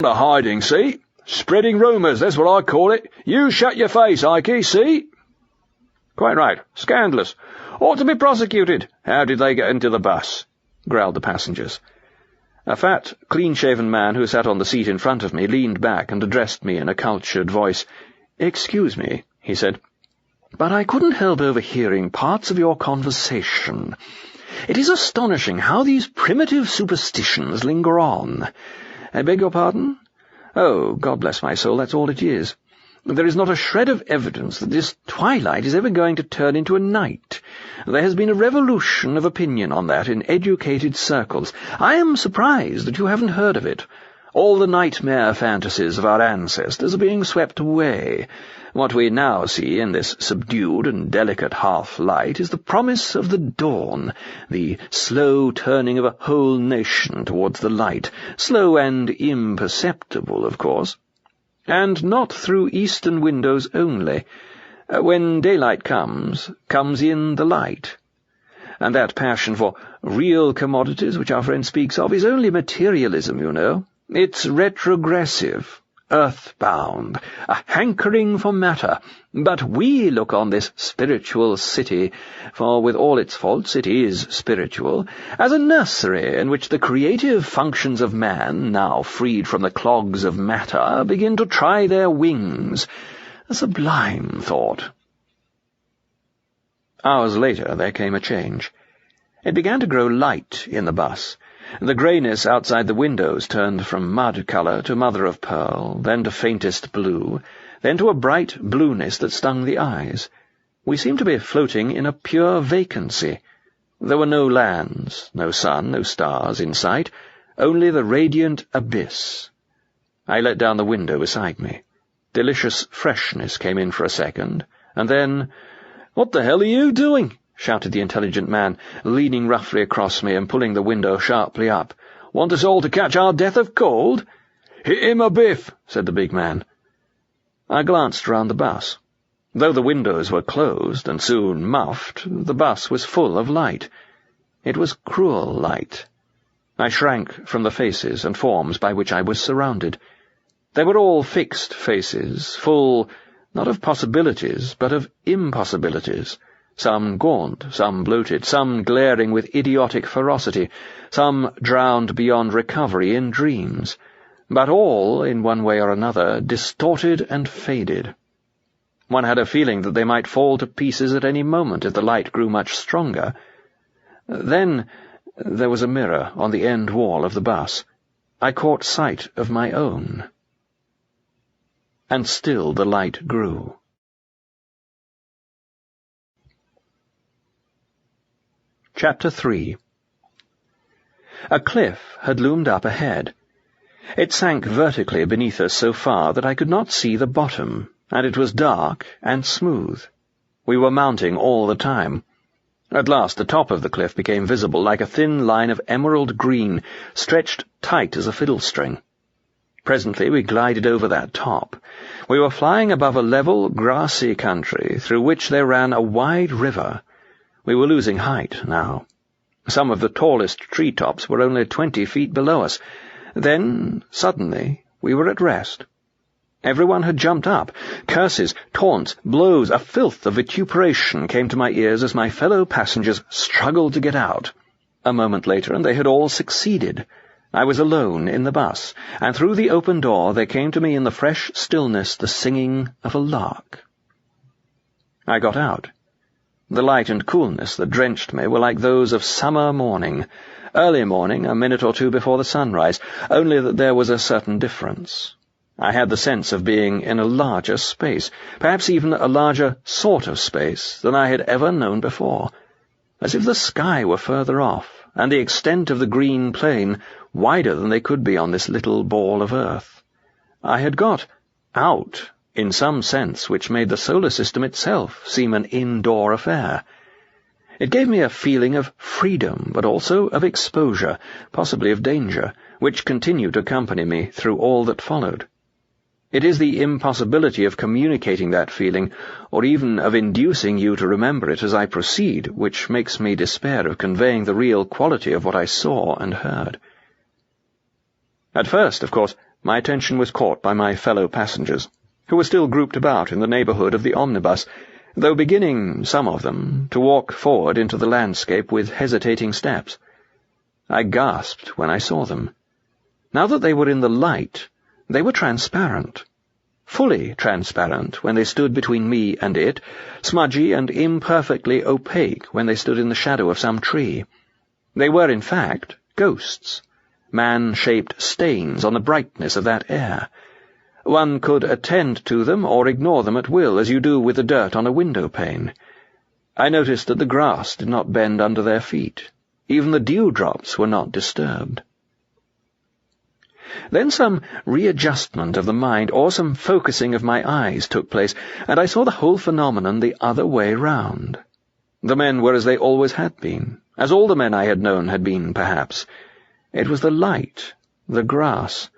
A hiding, see? Spreading rumours, that's what I call it. You shut your face, Ikey, see? Quite right. Scandalous. Ought to be prosecuted. How did they get into the bus? Growled the passengers. A fat, clean-shaven man who sat on the seat in front of me leaned back and addressed me in a cultured voice. "Excuse me," he said, "but I couldn't help overhearing parts of your conversation. It is astonishing how these primitive superstitions linger on. I beg your pardon? Oh, God bless my soul, that's all it is. There is not a shred of evidence that this twilight is ever going to turn into a night. There has been a revolution of opinion on that in educated circles. I am surprised that you haven't heard of it. All the nightmare fantasies of our ancestors are being swept away. What we now see in this subdued and delicate half-light is the promise of the dawn, the slow turning of a whole nation towards the light, slow and imperceptible, of course. And not through eastern windows only. When daylight comes in the light. And that passion for real commodities which our friend speaks of is only materialism, you know. It's retrogressive, earthbound, a hankering for matter. But we look on this spiritual city, for with all its faults it is spiritual, as a nursery in which the creative functions of man, now freed from the clogs of matter, begin to try their wings. A sublime thought. Hours later there came a change. It began to grow light in the bus. The greyness outside the windows turned from mud colour to mother-of-pearl, then to faintest blue, then to a bright blueness that stung the eyes. We seemed to be floating in a pure vacancy. There were no lands, no sun, no stars in sight, only the radiant abyss. I let down the window beside me. Delicious freshness came in for a second, and then— "What the hell are you doing?" shouted the intelligent man, leaning roughly across me and pulling the window sharply up. "Want us all to catch our death of cold?" "Hit him a biff," said the big man. I glanced round the bus. Though the windows were closed and soon muffed, the bus was full of light. It was cruel light. I shrank from the faces and forms by which I was surrounded. They were all fixed faces, full, not of possibilities, but of impossibilities. Some gaunt, some bloated, some glaring with idiotic ferocity, some drowned beyond recovery in dreams, but all, in one way or another, distorted and faded. One had a feeling that they might fall to pieces at any moment if the light grew much stronger. Then there was a mirror on the end wall of the bus. I caught sight of my own. And still the light grew. Chapter 3. A cliff had loomed up ahead. It sank vertically beneath us so far that I could not see the bottom, and it was dark and smooth. We were mounting all the time. At last the top of the cliff became visible like a thin line of emerald green, stretched tight as a fiddle string. Presently we glided over that top. We were flying above a level, grassy country through which there ran a wide river. We were losing height now. Some of the tallest tree-tops were only 20 feet below us. Then, suddenly, we were at rest. Everyone had jumped up. Curses, taunts, blows, a filth of vituperation came to my ears as my fellow passengers struggled to get out. A moment later, and they had all succeeded. I was alone in the bus, and through the open door there came to me in the fresh stillness the singing of a lark. I got out. The light and coolness that drenched me were like those of summer morning, early morning, a minute or two before the sunrise, only that there was a certain difference. I had the sense of being in a larger space, perhaps even a larger sort of space than I had ever known before, as if the sky were further off, and the extent of the green plain wider than they could be on this little ball of earth. I had got out, in some sense which made the solar system itself seem an indoor affair. It gave me a feeling of freedom, but also of exposure, possibly of danger, which continued to accompany me through all that followed. It is the impossibility of communicating that feeling, or even of inducing you to remember it as I proceed, which makes me despair of conveying the real quality of what I saw and heard. At first, of course, my attention was caught by my fellow passengers, who were still grouped about in the neighbourhood of the omnibus, though beginning, some of them, to walk forward into the landscape with hesitating steps. I gasped when I saw them. Now that they were in the light, they were transparent. Fully transparent when they stood between me and it, smudgy and imperfectly opaque when they stood in the shadow of some tree. They were, in fact, ghosts, man-shaped stains on the brightness of that air. One could attend to them or ignore them at will, as you do with the dirt on a window-pane. I noticed that the grass did not bend under their feet. Even the dewdrops were not disturbed. Then some readjustment of the mind, or some focusing of my eyes, took place, and I saw the whole phenomenon the other way round. The men were as they always had been, as all the men I had known had been, perhaps. It was the light, the grass,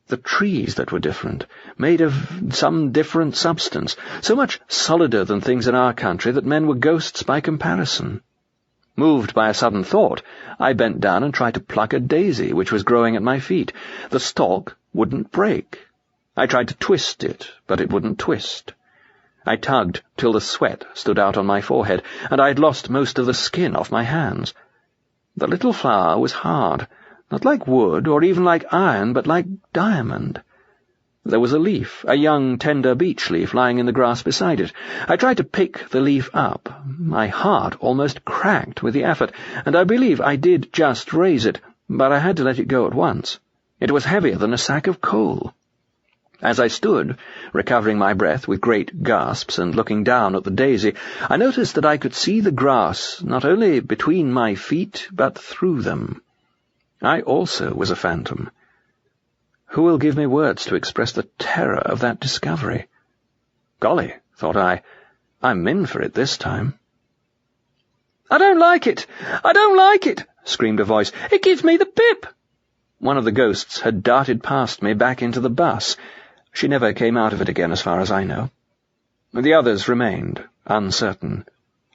the trees that were different, made of some different substance, so much solider than things in our country that men were ghosts by comparison. Moved by a sudden thought, I bent down and tried to pluck a daisy which was growing at my feet. The stalk wouldn't break. I tried to twist it, but it wouldn't twist. I tugged till the sweat stood out on my forehead, and I had lost most of the skin off my hands. The little flower was hard, not like wood or even like iron, but like diamond. There was a leaf, a young, tender beech leaf, lying in the grass beside it. I tried to pick the leaf up. My heart almost cracked with the effort, and I believe I did just raise it, but I had to let it go at once. It was heavier than a sack of coal. As I stood, recovering my breath with great gasps and looking down at the daisy, I noticed that I could see the grass not only between my feet, but through them. I also was a phantom. Who will give me words to express the terror of that discovery? Golly, thought I, I'm in for it this time. "I don't like it! I don't like it!" screamed a voice. "It gives me the pip!" One of the ghosts had darted past me back into the bus. She never came out of it again, as far as I know. The others remained, uncertain.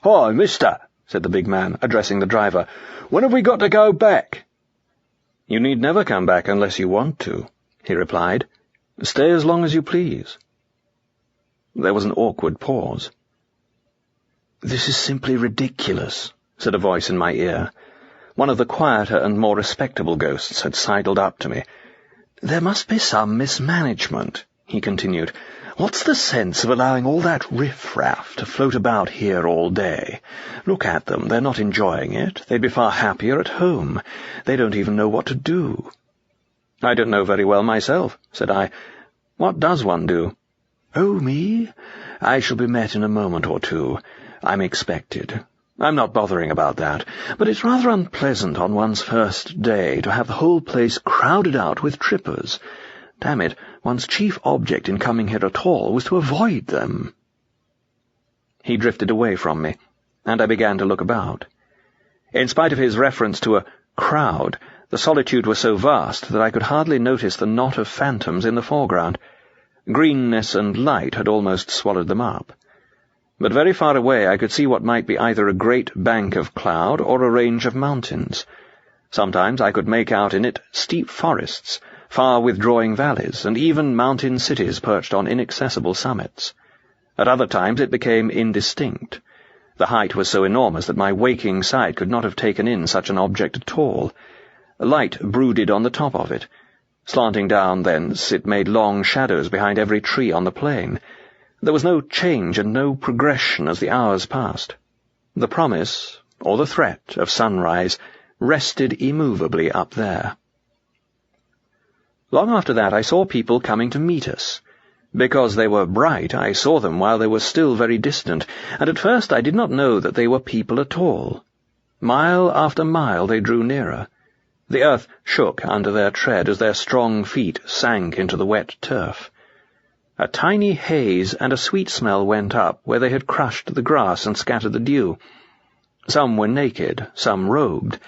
"Hi, mister," said the big man, addressing the driver. "When have we got to go back?" "You need never come back unless you want to," he replied. "Stay as long as you please." There was an awkward pause. "This is simply ridiculous," said a voice in my ear. One of the quieter and more respectable ghosts had sidled up to me. "There must be some mismanagement," he continued. "What's the sense of allowing all that riff-raff to float about here all day? Look at them, they're not enjoying it. They'd be far happier at home. They don't even know what to do." "I don't know very well myself," said I. "What does one do?" "Oh, me? I shall be met in a moment or two. I'm expected. I'm not bothering about that, but it's rather unpleasant on one's first day to have the whole place crowded out with trippers. Damn it, one's chief object in coming here at all was to avoid them." He drifted away from me, and I began to look about. In spite of his reference to a crowd, the solitude was so vast that I could hardly notice the knot of phantoms in the foreground. Greenness and light had almost swallowed them up. But very far away I could see what might be either a great bank of cloud or a range of mountains. Sometimes I could make out in it steep forests, far withdrawing valleys, and even mountain cities perched on inaccessible summits. At other times it became indistinct. The height was so enormous that my waking sight could not have taken in such an object at all. Light brooded on the top of it. Slanting down thence, it made long shadows behind every tree on the plain. There was no change and no progression as the hours passed. The promise, or the threat, of sunrise rested immovably up there. Long after that I saw people coming to meet us. Because they were bright, I saw them while they were still very distant, and at first I did not know that they were people at all. Mile after mile they drew nearer. The earth shook under their tread as their strong feet sank into the wet turf. A tiny haze and a sweet smell went up where they had crushed the grass and scattered the dew. Some were naked, some robed,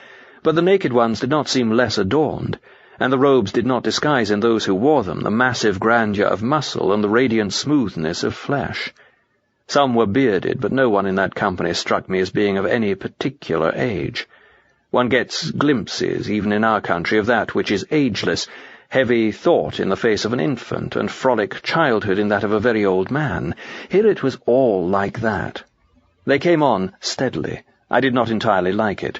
but the naked ones did not seem less adorned, and the robes did not disguise in those who wore them the massive grandeur of muscle and the radiant smoothness of flesh. Some were bearded, but no one in that company struck me as being of any particular age. One gets glimpses, even in our country, of that which is ageless, Heavy thought in the face of an infant, and frolic childhood in that of a very old man. Here it was all like that. They came on steadily. I did not entirely like it.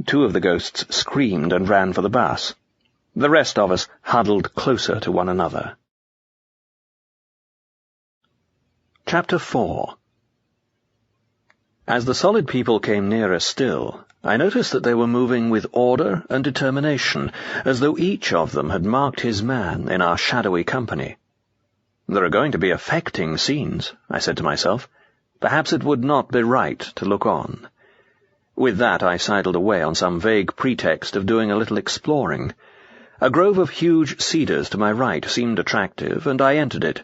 2 of the ghosts screamed and ran for the bus. The rest of us huddled closer to one another. Chapter 4. As the solid people came nearer still, I noticed that they were moving with order and determination, as though each of them had marked his man in our shadowy company. There are going to be affecting scenes, I said to myself. Perhaps it would not be right to look on. With that I sidled away on some vague pretext of doing a little exploring. A grove of huge cedars to my right seemed attractive, and I entered it.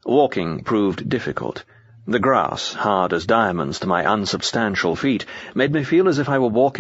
Walking proved difficult. The grass, hard as diamonds to my unsubstantial feet, made me feel as if I were walking